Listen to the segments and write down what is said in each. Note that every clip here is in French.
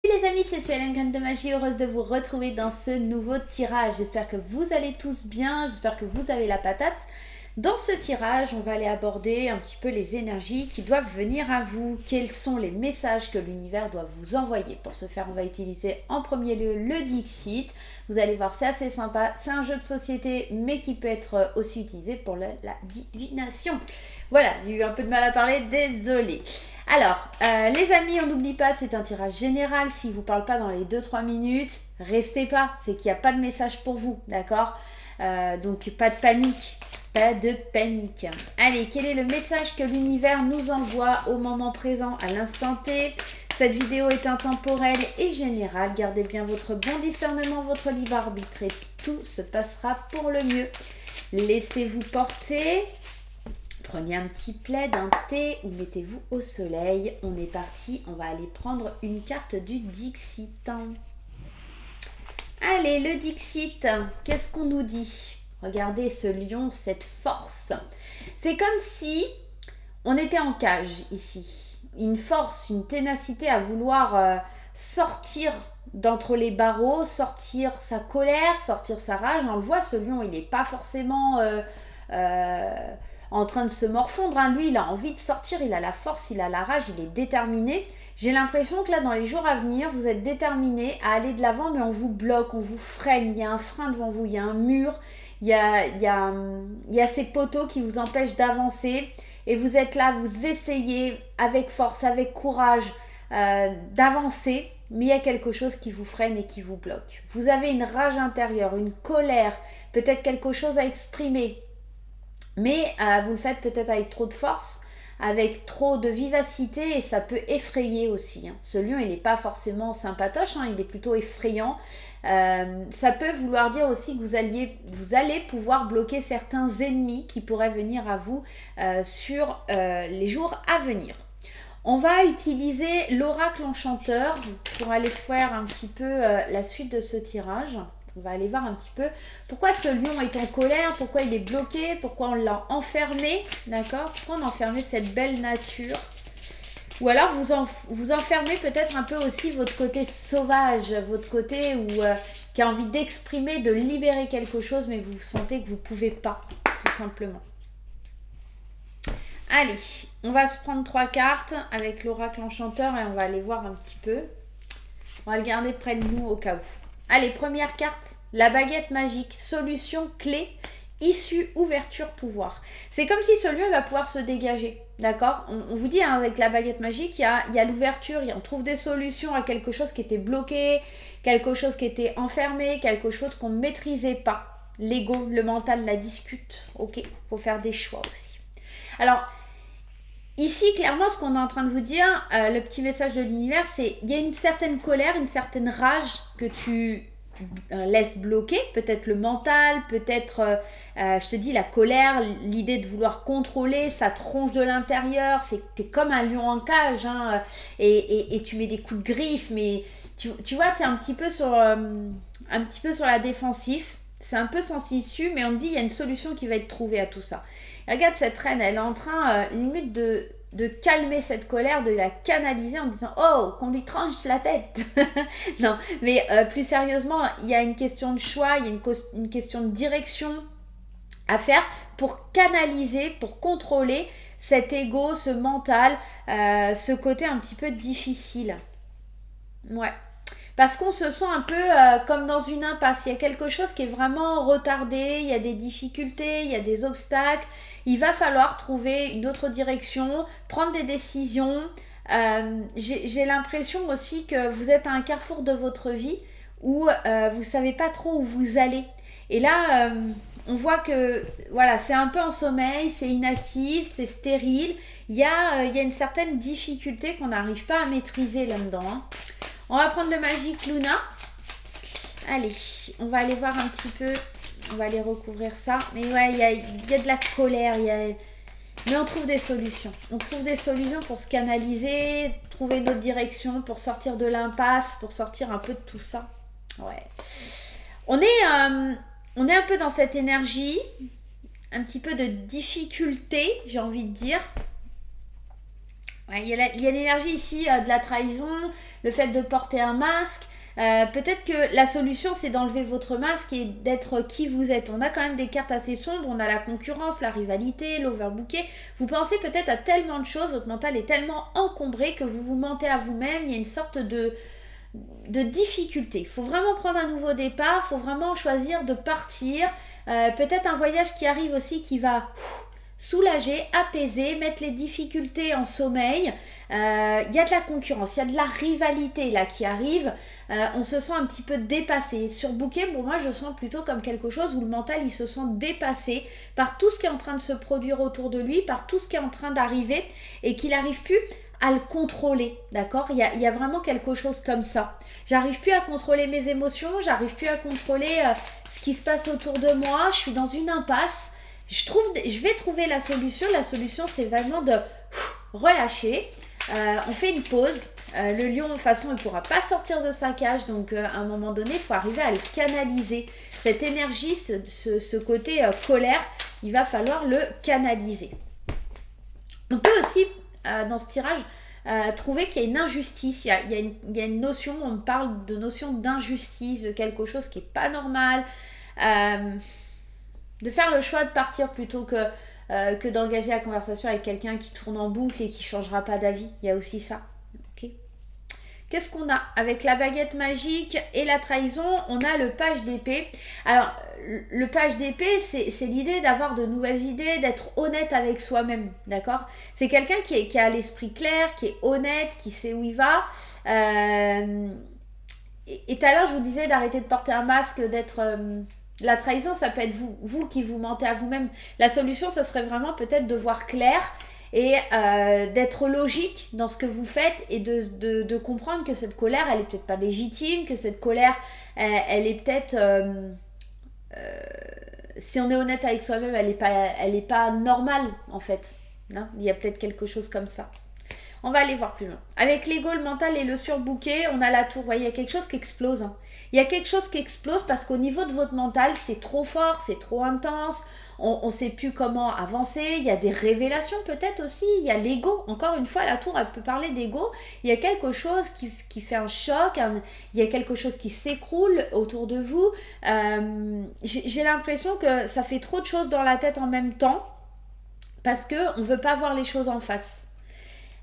Salut les amis, c'est Suelen Graine de Magie, heureuse de vous retrouver dans ce nouveau tirage. J'espère que vous allez tous bien, j'espère que vous avez la patate. Dans ce tirage, on va aller aborder un petit peu les énergies qui doivent venir à vous. Quels sont les messages que l'univers doit vous envoyer? Pour ce faire, on va utiliser en premier lieu le Dixit. Vous allez voir, c'est assez sympa. C'est un jeu de société, mais qui peut être aussi utilisé pour la divination. Voilà, j'ai eu un peu de mal à parler, désolée. Alors, les amis, on n'oublie pas, c'est un tirage général. S'il ne vous parle pas dans les 2-3 minutes, restez pas. C'est qu'il n'y a pas de message pour vous, d'accord? Donc, pas de panique. Pas de panique. Allez, quel est le message que l'univers nous envoie au moment présent, à l'instant T? Cette vidéo est intemporelle et générale. Gardez bien votre bon discernement, votre libre arbitre et tout se passera pour le mieux. Laissez-vous porter. Prenez un petit plaid, un thé ou mettez-vous au soleil. On est parti, on va aller prendre une carte du Dixit. Allez, le Dixit, qu'est-ce qu'on nous dit? Regardez ce lion, cette force. C'est comme si on était en cage ici. Une force, une ténacité à vouloir sortir d'entre les barreaux, sortir sa colère, sortir sa rage. On le voit, ce lion, il n'est pas forcément en train de se morfondre. Lui, il a envie de sortir, il a la force, il a la rage, il est déterminé. J'ai l'impression que là, dans les jours à venir, vous êtes déterminé à aller de l'avant, mais on vous bloque, on vous freine. Il y a un frein devant vous, il y a un mur, il y a ces poteaux qui vous empêchent d'avancer. Et vous êtes là, vous essayez avec force, avec courage d'avancer, mais il y a quelque chose qui vous freine et qui vous bloque. Vous avez une rage intérieure, une colère, peut-être quelque chose à exprimer, mais vous le faites peut-être avec trop de force, avec trop de vivacité et ça peut effrayer aussi. Ce lion, il n'est pas forcément sympatoche, il est plutôt effrayant. Ça peut vouloir dire aussi que vous allez pouvoir bloquer certains ennemis qui pourraient venir à vous sur les jours à venir. On va utiliser l'oracle enchanteur pour aller faire un petit peu la suite de ce tirage. On va aller voir un petit peu pourquoi ce lion est en colère, pourquoi il est bloqué, pourquoi on l'a enfermé, d'accord? Pourquoi on a enfermé cette belle nature? Ou alors vous enfermez peut-être un peu aussi votre côté sauvage, votre côté qui a envie d'exprimer, de libérer quelque chose, mais vous sentez que vous ne pouvez pas, tout simplement. Allez, on va se prendre 3 cartes avec l'oracle enchanteur et on va aller voir un petit peu. On va le garder près de nous au cas où. Allez, première carte, la baguette magique, solution, clé, issue, ouverture, pouvoir. C'est comme si ce lieu va pouvoir se dégager, d'accord? On vous dit, avec la baguette magique, il y a l'ouverture, on trouve des solutions à quelque chose qui était bloqué, quelque chose qui était enfermé, quelque chose qu'on ne maîtrisait pas. L'ego, le mental la discute, ok? Faut faire des choix aussi. Alors, ici, clairement, ce qu'on est en train de vous dire, le petit message de l'univers, c'est il y a une certaine colère, une certaine rage que tu laisses bloquer, peut-être le mental, peut-être, je te dis, la colère, l'idée de vouloir contrôler, ça te ronge de l'intérieur, c'est que t'es comme un lion en cage, et tu mets des coups de griffe, mais tu vois, t'es un petit peu sur la défensive. C'est un peu sans issue, mais on te dit il y a une solution qui va être trouvée à tout ça. Et regarde cette reine, elle est en train limite de calmer cette colère, de la canaliser en disant oh, qu'on lui tranche la tête. Non, mais plus sérieusement, il y a une question de choix, il y a une question de direction à faire pour canaliser, pour contrôler cet ego, ce mental, ce côté un petit peu difficile. Ouais. Parce qu'on se sent un peu comme dans une impasse. Il y a quelque chose qui est vraiment retardé, il y a des difficultés, il y a des obstacles. Il va falloir trouver une autre direction, prendre des décisions. J'ai l'impression aussi que vous êtes à un carrefour de votre vie où vous ne savez pas trop où vous allez. Et là, on voit que voilà, c'est un peu en sommeil, c'est inactif, c'est stérile. Il y a une certaine difficulté qu'on n'arrive pas à maîtriser là-dedans. On va prendre le Magic Luna. Allez, on va aller voir un petit peu. On va aller recouvrir ça. Mais ouais, il y a de la colère. Mais on trouve des solutions. On trouve des solutions pour se canaliser, trouver une autre direction, pour sortir de l'impasse, pour sortir un peu de tout ça. Ouais. On est un peu dans cette énergie, un petit peu de difficulté, j'ai envie de dire. Ouais, il y a l'énergie ici de la trahison, le fait de porter un masque. Peut-être que la solution, c'est d'enlever votre masque et d'être qui vous êtes. On a quand même des cartes assez sombres, on a la concurrence, la rivalité, l'overbooké. Vous pensez peut-être à tellement de choses, votre mental est tellement encombré que vous vous mentez à vous-même. Il y a une sorte de difficulté. Il faut vraiment prendre un nouveau départ, il faut vraiment choisir de partir. Peut-être un voyage qui arrive aussi qui va soulager, apaiser, mettre les difficultés en sommeil. Il y a de la concurrence, il y a de la rivalité là qui arrive. On se sent un petit peu dépassé. Sur Booké, pour moi, je sens plutôt comme quelque chose où le mental, il se sent dépassé par tout ce qui est en train de se produire autour de lui, par tout ce qui est en train d'arriver et qu'il n'arrive plus à le contrôler, d'accord. Il y a vraiment quelque chose comme ça. J'arrive plus à contrôler mes émotions, j'arrive plus à contrôler ce qui se passe autour de moi, je suis dans une impasse. Je vais trouver la solution. La solution, c'est vraiment de relâcher. On fait une pause. Le lion, de toute façon, il ne pourra pas sortir de sa cage. Donc, à un moment donné, il faut arriver à le canaliser. Cette énergie, ce côté colère, il va falloir le canaliser. On peut aussi, dans ce tirage, trouver qu'il y a une injustice. Il y a une notion, on parle de notion d'injustice, de quelque chose qui n'est pas normal. De faire le choix de partir plutôt que d'engager la conversation avec quelqu'un qui tourne en boucle et qui ne changera pas d'avis. Il y a aussi ça. Okay. Qu'est-ce qu'on a? Avec la baguette magique et la trahison, on a le page d'épée. Alors, le page d'épée, c'est l'idée d'avoir de nouvelles idées, d'être honnête avec soi-même, d'accord? C'est quelqu'un qui a l'esprit clair, qui est honnête, qui sait où il va. Et tout à l'heure, je vous disais d'arrêter de porter un masque, d'être... La trahison, ça peut être vous qui vous mentez à vous-même. La solution, ça serait vraiment peut-être de voir clair et d'être logique dans ce que vous faites et de comprendre que cette colère, elle est peut-être pas légitime, que cette colère, elle est peut-être... si on est honnête avec soi-même, elle est pas normale, en fait. Non, il y a peut-être quelque chose comme ça. On va aller voir plus loin. Avec l'ego, le mental et le surbooké, on a la tour. Vous voyez, il y a quelque chose qui explose. Hein. Il y a quelque chose qui explose parce qu'au niveau de votre mental, c'est trop fort, c'est trop intense. On ne sait plus comment avancer. Il y a des révélations peut-être aussi. Il y a l'ego. Encore une fois, la tour, elle peut parler d'ego. Il y a quelque chose qui fait un choc. Il y a quelque chose qui s'écroule autour de vous. J'ai l'impression que ça fait trop de choses dans la tête en même temps parce qu'on ne veut pas voir les choses en face.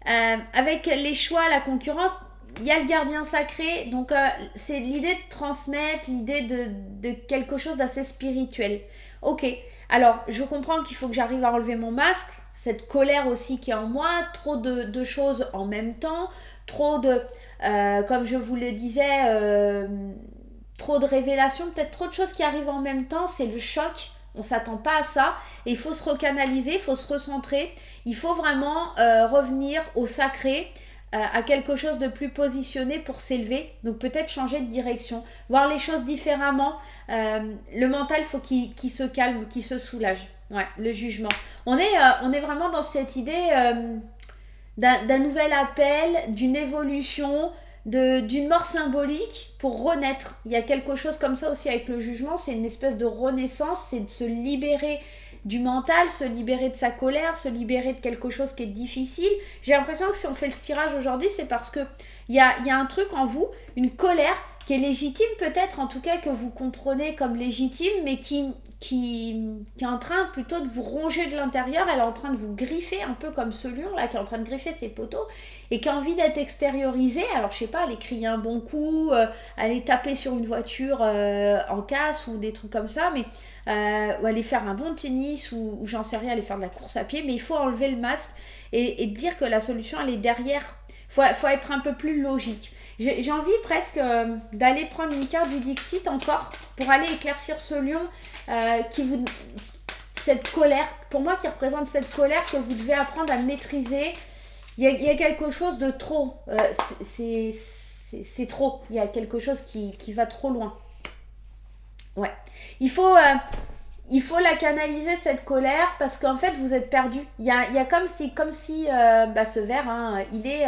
Avec les choix, la concurrence, il y a le gardien sacré, donc c'est l'idée de transmettre, l'idée de quelque chose d'assez spirituel. Ok, alors je comprends qu'il faut que j'arrive à enlever mon masque, cette colère aussi qui est en moi, trop de choses en même temps, trop de, comme je vous le disais, trop de révélations, peut-être trop de choses qui arrivent en même temps, c'est le choc. On ne s'attend pas à ça et il faut se recanaliser, il faut se recentrer, il faut vraiment revenir au sacré, à quelque chose de plus positionné pour s'élever, donc peut-être changer de direction, voir les choses différemment. Le mental, il faut qu'il se calme, qu'il se soulage. Ouais, le jugement. On est vraiment dans cette idée d'un nouvel appel, d'une évolution, d'une mort symbolique pour renaître. Il y a quelque chose comme ça aussi avec le jugement, c'est une espèce de renaissance, c'est de se libérer du mental, se libérer de sa colère, se libérer de quelque chose qui est difficile. J'ai l'impression que si on fait le tirage aujourd'hui, c'est parce que il y a un truc en vous, une colère qui est légitime peut-être, en tout cas que vous comprenez comme légitime, mais qui est en train plutôt de vous ronger de l'intérieur, elle est en train de vous griffer, un peu comme ce lion là qui est en train de griffer ses poteaux, et qui a envie d'être extériorisée. Alors je sais pas, aller crier un bon coup, aller taper sur une voiture en casse ou des trucs comme ça, mais ou aller faire un bon tennis ou j'en sais rien, aller faire de la course à pied, mais il faut enlever le masque et dire que la solution elle est derrière. Faut être un peu plus logique. J'ai envie presque d'aller prendre une carte du Dixit encore pour aller éclaircir ce lion cette colère, pour moi qui représente cette colère que vous devez apprendre à maîtriser. Il y a quelque chose de trop, c'est trop, il y a quelque chose qui va trop loin. Ouais, il faut la canaliser cette colère parce qu'en fait vous êtes perdu. Il y a comme si ce verre, hein, il est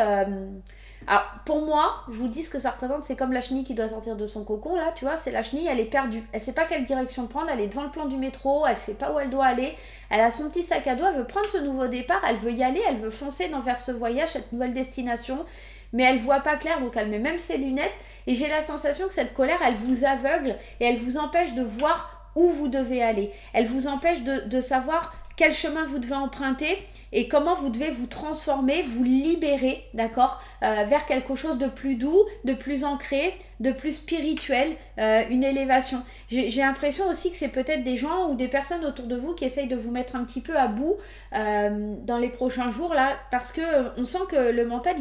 Alors, pour moi, je vous dis ce que ça représente, c'est comme la chenille qui doit sortir de son cocon, là, tu vois, c'est la chenille, elle est perdue. Elle sait pas quelle direction prendre, elle est devant le plan du métro, elle sait pas où elle doit aller, elle a son petit sac à dos, elle veut prendre ce nouveau départ, elle veut y aller, elle veut foncer vers ce voyage, cette nouvelle destination, mais elle voit pas clair, donc elle met même ses lunettes, et j'ai la sensation que cette colère, elle vous aveugle, et elle vous empêche de voir où vous devez aller. Elle vous empêche de savoir quel chemin vous devez emprunter et comment vous devez vous transformer, vous libérer, d'accord, vers quelque chose de plus doux, de plus ancré, de plus spirituel, une élévation. J'ai l'impression aussi que c'est peut-être des gens ou des personnes autour de vous qui essayent de vous mettre un petit peu à bout dans les prochains jours, là, parce que on sent que le mental,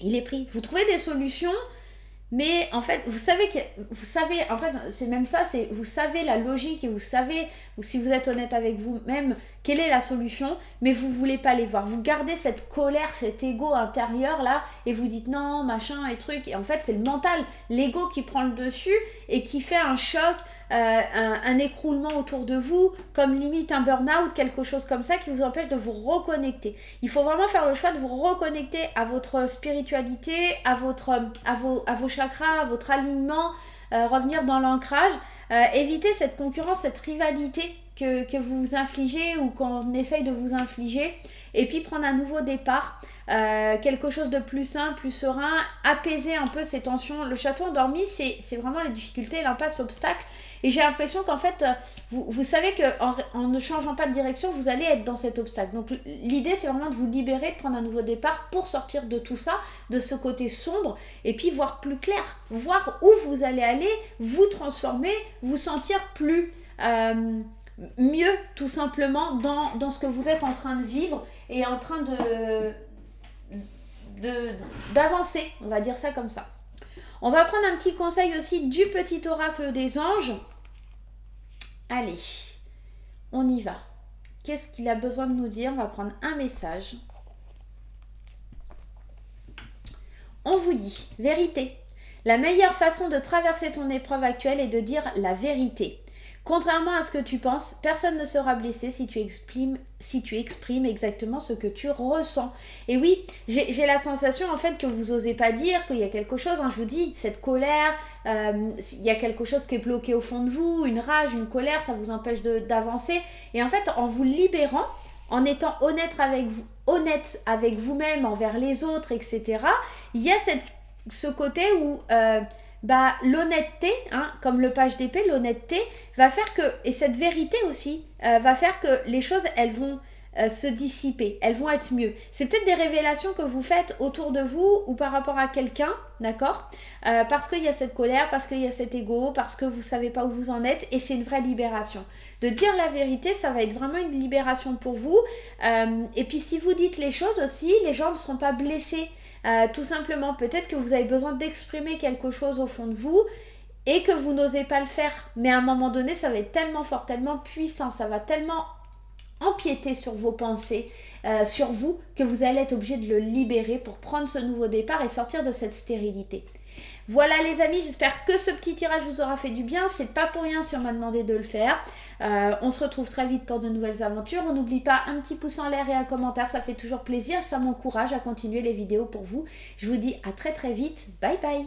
il est pris. Vous trouvez des solutions, mais en fait, vous savez, en fait, c'est même ça, c'est vous savez la logique et vous savez, si vous êtes honnête avec vous-même, quelle est la solution, mais vous voulez pas les voir. Vous gardez cette colère, cet ego intérieur là, et vous dites non, machin et truc. Et en fait, c'est le mental, l'ego qui prend le dessus et qui fait un choc, un écroulement autour de vous, comme limite un burn-out, quelque chose comme ça qui vous empêche de vous reconnecter. Il faut vraiment faire le choix de vous reconnecter à votre spiritualité, à vos chakras, à votre alignement, revenir dans l'ancrage, éviter cette concurrence, cette rivalité que vous vous infligez ou qu'on essaye de vous infliger, et puis prendre un nouveau départ, quelque chose de plus sain, plus serein, apaiser un peu ces tensions. Le château endormi, c'est vraiment les difficultés, l'impasse, l'obstacle, et j'ai l'impression qu'en fait, vous savez qu'en ne changeant pas de direction, vous allez être dans cet obstacle. Donc l'idée, c'est vraiment de vous libérer, de prendre un nouveau départ pour sortir de tout ça, de ce côté sombre, et puis voir plus clair, voir où vous allez aller, vous transformer, vous sentir plus mieux, tout simplement, dans ce que vous êtes en train de vivre et en train d'avancer, on va dire ça comme ça. On va prendre un petit conseil aussi du petit oracle des anges. Allez, on y va. Qu'est-ce qu'il a besoin de nous dire? On va prendre un message. On vous dit, vérité. La meilleure façon de traverser ton épreuve actuelle est de dire la vérité. Contrairement à ce que tu penses, personne ne sera blessé si tu exprimes exactement ce que tu ressens. Et oui, j'ai la sensation en fait que vous osez pas dire, qu'il y a quelque chose, hein, je vous dis, cette colère, il y a quelque chose qui est bloqué au fond de vous, une rage, une colère, ça vous empêche d'avancer. Et en fait, en vous libérant, en étant honnête avec vous-même, envers les autres, etc., il y a ce côté où... l'honnêteté, hein, comme le page d'épée, l'honnêteté va faire que, et cette vérité aussi, va faire que les choses, elles vont se dissiper, elles vont être mieux. C'est peut-être des révélations que vous faites autour de vous ou par rapport à quelqu'un, d'accord, parce qu'il y a cette colère, parce qu'il y a cet ego, parce que vous ne savez pas où vous en êtes, et c'est une vraie libération. De dire la vérité, ça va être vraiment une libération pour vous, et puis si vous dites les choses aussi, les gens ne seront pas blessés. Tout simplement, peut-être que vous avez besoin d'exprimer quelque chose au fond de vous et que vous n'osez pas le faire, mais à un moment donné, ça va être tellement fort, tellement puissant, ça va tellement empiéter sur vos pensées, sur vous, que vous allez être obligé de le libérer pour prendre ce nouveau départ et sortir de cette stérilité. Voilà les amis, j'espère que ce petit tirage vous aura fait du bien. C'est pas pour rien si on m'a demandé de le faire. On se retrouve très vite pour de nouvelles aventures. On n'oublie pas un petit pouce en l'air et un commentaire, ça fait toujours plaisir. Ça m'encourage à continuer les vidéos pour vous. Je vous dis à très très vite. Bye bye.